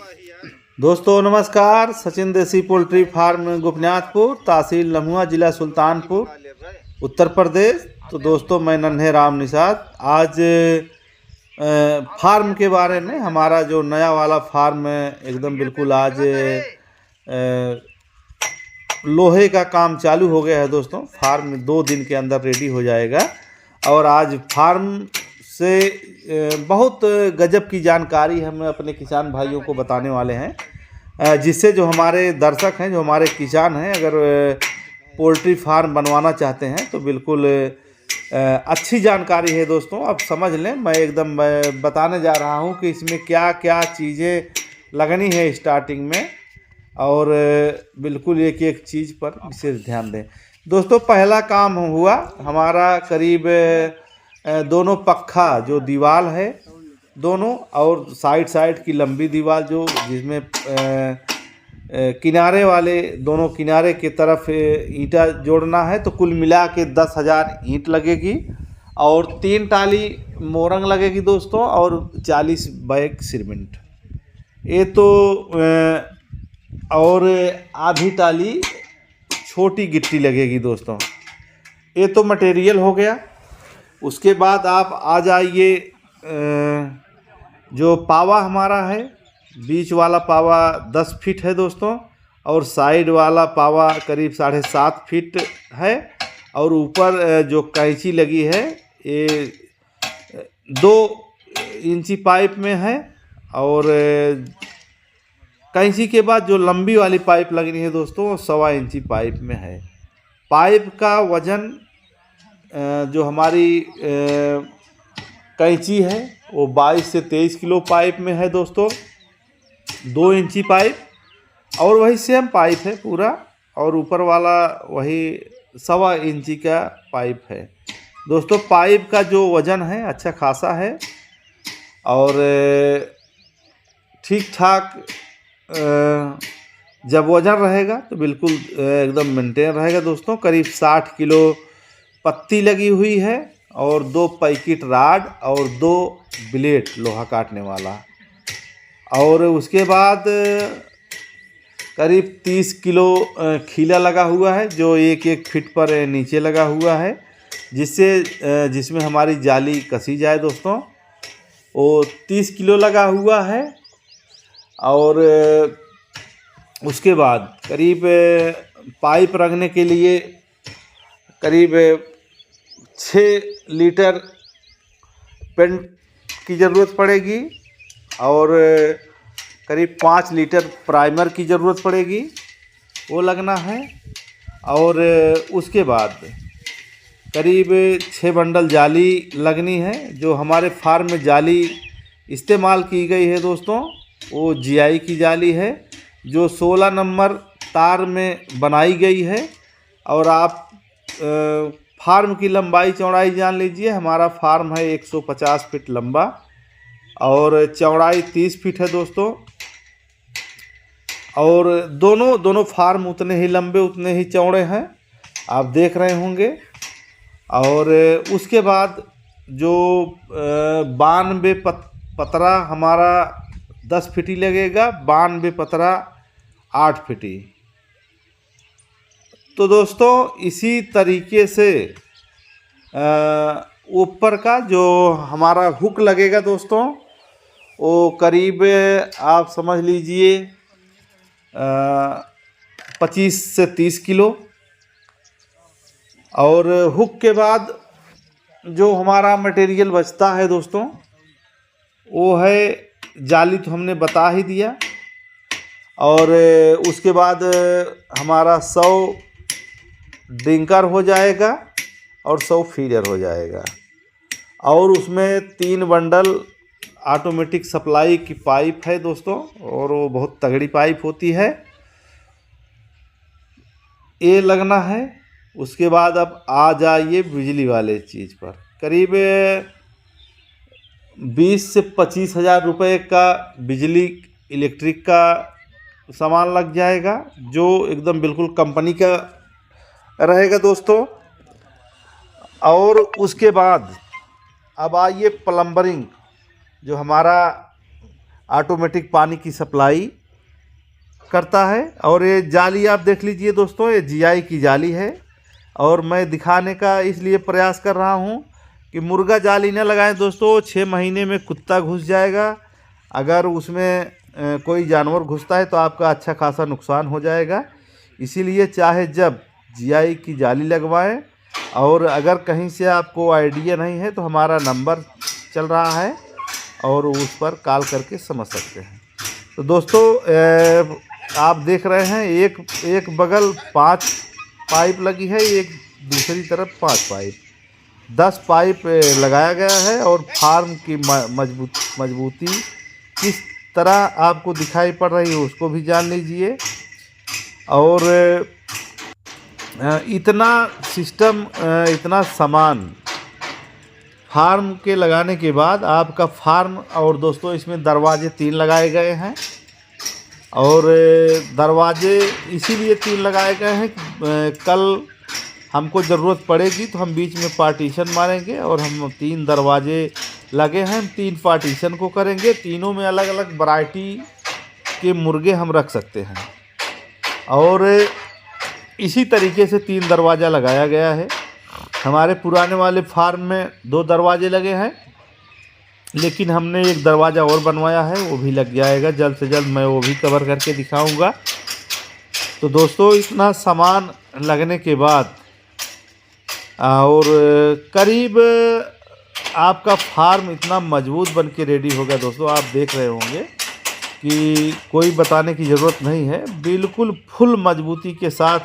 दोस्तों नमस्कार। सचिन देसी पोल्ट्री फार्म गोपीनाथपुर, तहसील लम्हुआ, जिला सुल्तानपुर, उत्तर प्रदेश। तो दोस्तों मैं नन्हे राम निषाद आज फार्म के बारे में, हमारा जो नया वाला फार्म एकदम बिल्कुल आज लोहे का काम चालू हो गया है दोस्तों। फार्म 2 दिन के अंदर रेडी हो जाएगा और आज फार्म से बहुत गजब की जानकारी हम अपने किसान भाइयों को बताने वाले हैं, जिससे जो हमारे दर्शक हैं, जो हमारे किसान हैं, अगर पोल्ट्री फार्म बनवाना चाहते हैं तो बिल्कुल अच्छी जानकारी है दोस्तों। अब समझ लें, मैं एकदम बताने जा रहा हूं कि इसमें क्या क्या चीज़ें लगनी है स्टार्टिंग में, और बिल्कुल एक एक चीज़ पर विशेष ध्यान दें दोस्तों। पहला काम हुआ हमारा, करीब दोनों पक्का जो दीवार है दोनों, और साइड की लंबी दीवार जो जिसमें किनारे वाले दोनों किनारे की तरफ ईंटा जोड़ना है, तो कुल मिला के 10,000 ईंट लगेगी और 3 टाली मोरंग लगेगी दोस्तों, और 40 बैग सीमेंट। ये तो और आधी टाली छोटी गिट्टी लगेगी दोस्तों। ये तो मटेरियल हो गया। उसके बाद आप आ जाइए, जो पावा हमारा है, बीच वाला पावा 10 फीट है दोस्तों, और साइड वाला पावा करीब 7.5 फीट है, और ऊपर जो कैंची लगी है ये 2 इंची पाइप में है, और कैंची के बाद जो लंबी वाली पाइप लगनी है दोस्तों 1.25 इंची पाइप में है। पाइप का वजन जो हमारी कैंची है वो 22 से 23 किलो पाइप में है दोस्तों। 2 इंची पाइप, और वही सेम पाइप है पूरा, और ऊपर वाला वही 1.25 इंची का पाइप है दोस्तों। पाइप का जो वज़न है अच्छा खासा है, और ठीक ठाक जब वज़न रहेगा तो बिल्कुल एकदम मेंटेन रहेगा दोस्तों। करीब 60 किलो पत्ती लगी हुई है, और 2 पैकेट राड और 2 ब्लेड लोहा काटने वाला, और उसके बाद करीब 30 किलो खीला लगा हुआ है, जो 1-1 फीट पर नीचे लगा हुआ है, जिसमें हमारी जाली कसी जाए दोस्तों। वो 30 किलो लगा हुआ है, और उसके बाद करीब पाइप रखने के लिए करीब 6 लीटर पेंट की ज़रूरत पड़ेगी, और करीब 5 लीटर प्राइमर की ज़रूरत पड़ेगी, वो लगना है। और उसके बाद करीब 6 बंडल जाली लगनी है। जो हमारे फार्म में जाली इस्तेमाल की गई है दोस्तों वो GI की जाली है, जो 16 नंबर तार में बनाई गई है। और आप फार्म की लंबाई चौड़ाई जान लीजिए। हमारा फार्म है 150 फीट लंबा, और चौड़ाई 30 फीट है दोस्तों। और दोनों फार्म उतने ही लंबे उतने ही चौड़े हैं, आप देख रहे होंगे। और उसके बाद जो 92 पतरा हमारा 10 फीटी लगेगा, 92 पतरा 8 फीटी। तो दोस्तों इसी तरीके से ऊपर का जो हमारा हुक लगेगा दोस्तों, वो करीब आप समझ लीजिए 25 से 30 किलो। और हुक के बाद जो हमारा मटेरियल बचता है दोस्तों, वो है जाली, तो हमने बता ही दिया। और उसके बाद हमारा 100 ड्रिंकर हो जाएगा और 100 फीडर हो जाएगा, और उसमें 3 बंडल ऑटोमेटिक सप्लाई की पाइप है दोस्तों, और वो बहुत तगड़ी पाइप होती है, ये लगना है। उसके बाद अब आ जाइए बिजली वाले चीज़ पर। करीब 20 से 25 हज़ार रुपये का बिजली इलेक्ट्रिक का सामान लग जाएगा, जो एकदम बिल्कुल कंपनी का रहेगा दोस्तों। और उसके बाद अब आइए प्लम्बरिंग, जो हमारा ऑटोमेटिक पानी की सप्लाई करता है। और ये जाली आप देख लीजिए दोस्तों, ये जीआई की जाली है। और मैं दिखाने का इसलिए प्रयास कर रहा हूँ कि मुर्गा जाली न लगाएं दोस्तों, 6 महीने में कुत्ता घुस जाएगा। अगर उसमें कोई जानवर घुसता है तो आपका अच्छा खासा नुकसान हो जाएगा। इसीलिए चाहे जब जीआई की जाली लगवाएं। और अगर कहीं से आपको आइडिया नहीं है तो हमारा नंबर चल रहा है और उस पर कॉल करके समझ सकते हैं। तो दोस्तों आप देख रहे हैं एक बगल 5 पाइप लगी है, एक दूसरी तरफ 5 पाइप, 10 पाइप लगाया गया है। और फार्म की मजबूती किस तरह आपको दिखाई पड़ रही है उसको भी जान लीजिए। और इतना सिस्टम, इतना सामान फार्म के लगाने के बाद आपका फार्म, और दोस्तों इसमें दरवाजे 3 लगाए गए हैं। और दरवाजे इसीलिए 3 लगाए गए हैं कि कल हमको ज़रूरत पड़ेगी तो हम बीच में पार्टीशन मारेंगे। और हम 3 दरवाजे लगे हैं, 3 पार्टीशन को करेंगे। तीनों में अलग अलग वैरायटी के मुर्गे हम रख सकते हैं। और इसी तरीके से 3 दरवाज़ा लगाया गया है। हमारे पुराने वाले फार्म में 2 दरवाजे लगे हैं, लेकिन हमने एक दरवाज़ा और बनवाया है, वो भी लग जाएगा जल्द से जल्द। मैं वो भी कवर करके दिखाऊंगा। तो दोस्तों इतना सामान लगने के बाद और करीब आपका फार्म इतना मजबूत बन के रेडी होगा दोस्तों, आप देख रहे होंगे कि कोई बताने की ज़रूरत नहीं है। बिल्कुल फुल मजबूती के साथ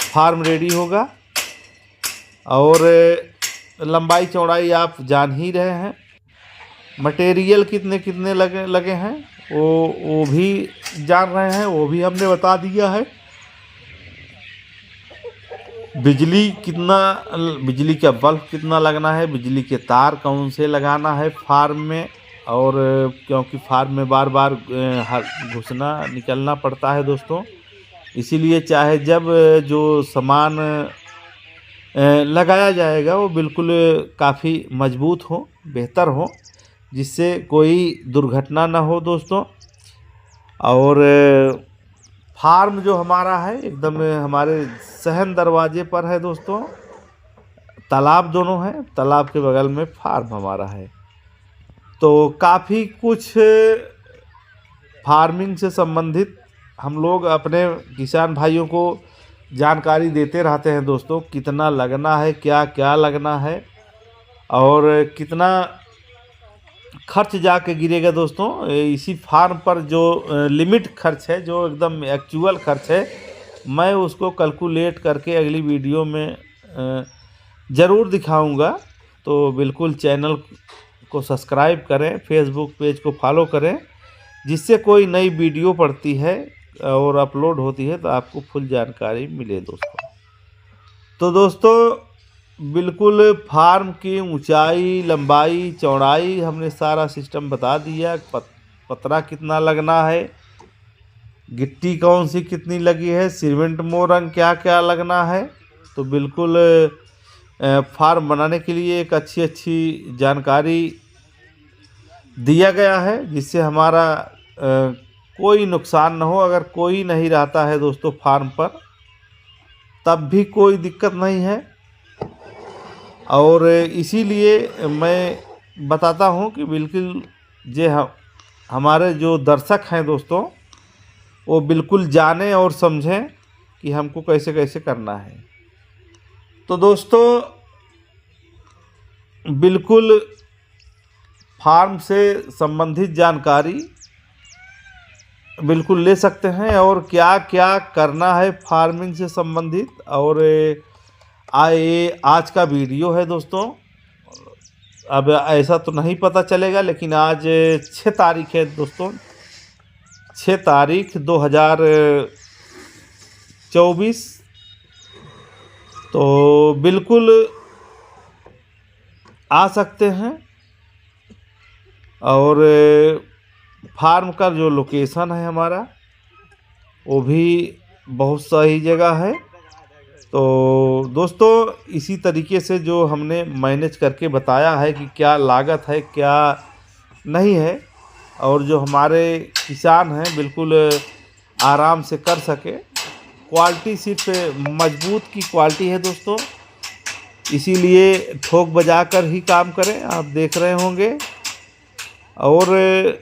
फार्म रेडी होगा। और लंबाई चौड़ाई आप जान ही रहे हैं। मटेरियल कितने लगे हैं वो भी जान रहे हैं, वो भी हमने बता दिया है। बिजली का बल्ब कितना लगना है, बिजली के तार कौन से लगाना है फार्म में। और क्योंकि फार्म में बार बार घुसना निकलना पड़ता है दोस्तों, इसीलिए चाहे जब जो सामान लगाया जाएगा वो बिल्कुल काफ़ी मजबूत हो, बेहतर हो, जिससे कोई दुर्घटना ना हो दोस्तों। और फार्म जो हमारा है एकदम हमारे सहन दरवाजे पर है दोस्तों। तालाब दोनों हैं, तालाब के बगल में फार्म हमारा है। तो काफ़ी कुछ फार्मिंग से संबंधित हम लोग अपने किसान भाइयों को जानकारी देते रहते हैं दोस्तों। कितना लगना है, क्या क्या लगना है और कितना खर्च जाके गिरेगा दोस्तों। इसी फार्म पर जो लिमिट खर्च है, जो एकदम एक्चुअल खर्च है, मैं उसको कैलकुलेट करके अगली वीडियो में ज़रूर दिखाऊंगा। तो बिल्कुल चैनल को सब्सक्राइब करें, फेसबुक पेज को फॉलो करें, जिससे कोई नई वीडियो पड़ती है और अपलोड होती है तो आपको फुल जानकारी मिले दोस्तों। तो दोस्तों बिल्कुल फार्म की ऊंचाई, लंबाई, चौड़ाई हमने सारा सिस्टम बता दिया। पतरा कितना लगना है, गिट्टी कौन सी कितनी लगी है, सीमेंट मोरंग क्या क्या लगना है। तो बिल्कुल फार्म बनाने के लिए एक अच्छी जानकारी दिया गया है, जिससे हमारा कोई नुकसान न हो। अगर कोई नहीं रहता है दोस्तों फार्म पर तब भी कोई दिक्कत नहीं है। और इसीलिए मैं बताता हूं कि बिल्कुल हमारे जो दर्शक हैं दोस्तों, वो बिल्कुल जानें और समझें कि हमको कैसे कैसे करना है। तो दोस्तों बिल्कुल फार्म से संबंधित जानकारी बिल्कुल ले सकते हैं और क्या क्या करना है फार्मिंग से संबंधित। और आज का वीडियो है दोस्तों। अब ऐसा तो नहीं पता चलेगा, लेकिन आज 6 तारीख है दोस्तों, 6 तारीख 2024। तो बिल्कुल आ सकते हैं। और फार्म का जो लोकेशन है हमारा, वो भी बहुत सही जगह है। तो दोस्तों इसी तरीके से जो हमने मैनेज करके बताया है कि क्या लागत है क्या नहीं है, और जो हमारे किसान हैं बिल्कुल आराम से कर सके। क्वालिटी सिर्फ मजबूत की क्वालिटी है दोस्तों, इसीलिए ठोक बजा कर ही काम करें, आप देख रहे होंगे। और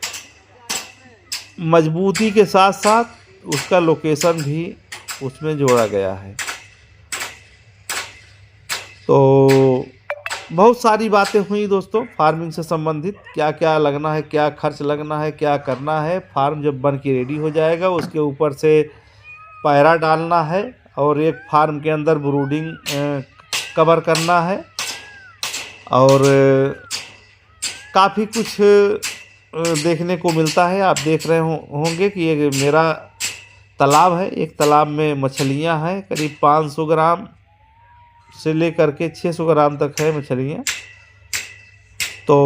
मजबूती के साथ साथ उसका लोकेशन भी उसमें जोड़ा गया है। तो बहुत सारी बातें हुई दोस्तों फार्मिंग से संबंधित, क्या क्या लगना है, क्या खर्च लगना है, क्या करना है। फार्म जब बन के रेडी हो जाएगा उसके ऊपर से पैरा डालना है और एक फार्म के अंदर ब्रूडिंग कवर करना है। और काफ़ी कुछ देखने को मिलता है। आप देख रहे होंगे कि ये मेरा तालाब है, एक तालाब में मछलियां हैं, करीब 500 ग्राम से लेकर के 600 ग्राम तक है मछलियां। तो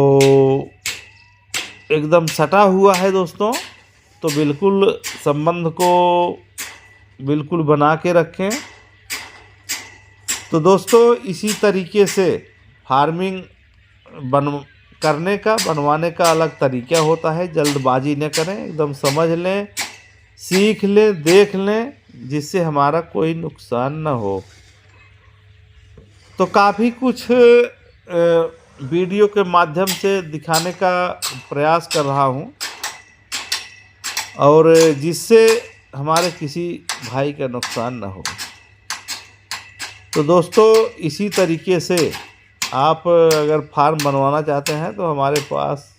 एकदम सटा हुआ है दोस्तों, तो बिल्कुल संबंध को बिल्कुल बना के रखें। तो दोस्तों इसी तरीके से फार्मिंग बनवाने का अलग तरीका होता है। जल्दबाजी न करें, एकदम समझ लें, सीख लें, देख लें, जिससे हमारा कोई नुकसान न हो। तो काफ़ी कुछ वीडियो के माध्यम से दिखाने का प्रयास कर रहा हूँ, और जिससे हमारे किसी भाई का नुकसान न हो। तो दोस्तों इसी तरीके से आप अगर फार्म बनवाना चाहते हैं तो हमारे पास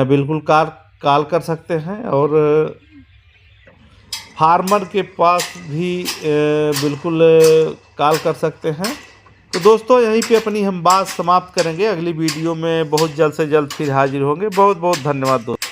बिल्कुल कॉल कर सकते हैं, और फार्मर के पास भी बिल्कुल कॉल कर सकते हैं। तो दोस्तों यहीं पे अपनी हम बात समाप्त करेंगे। अगली वीडियो में बहुत जल्द से जल्द फिर हाजिर होंगे। बहुत बहुत धन्यवाद दोस्तों।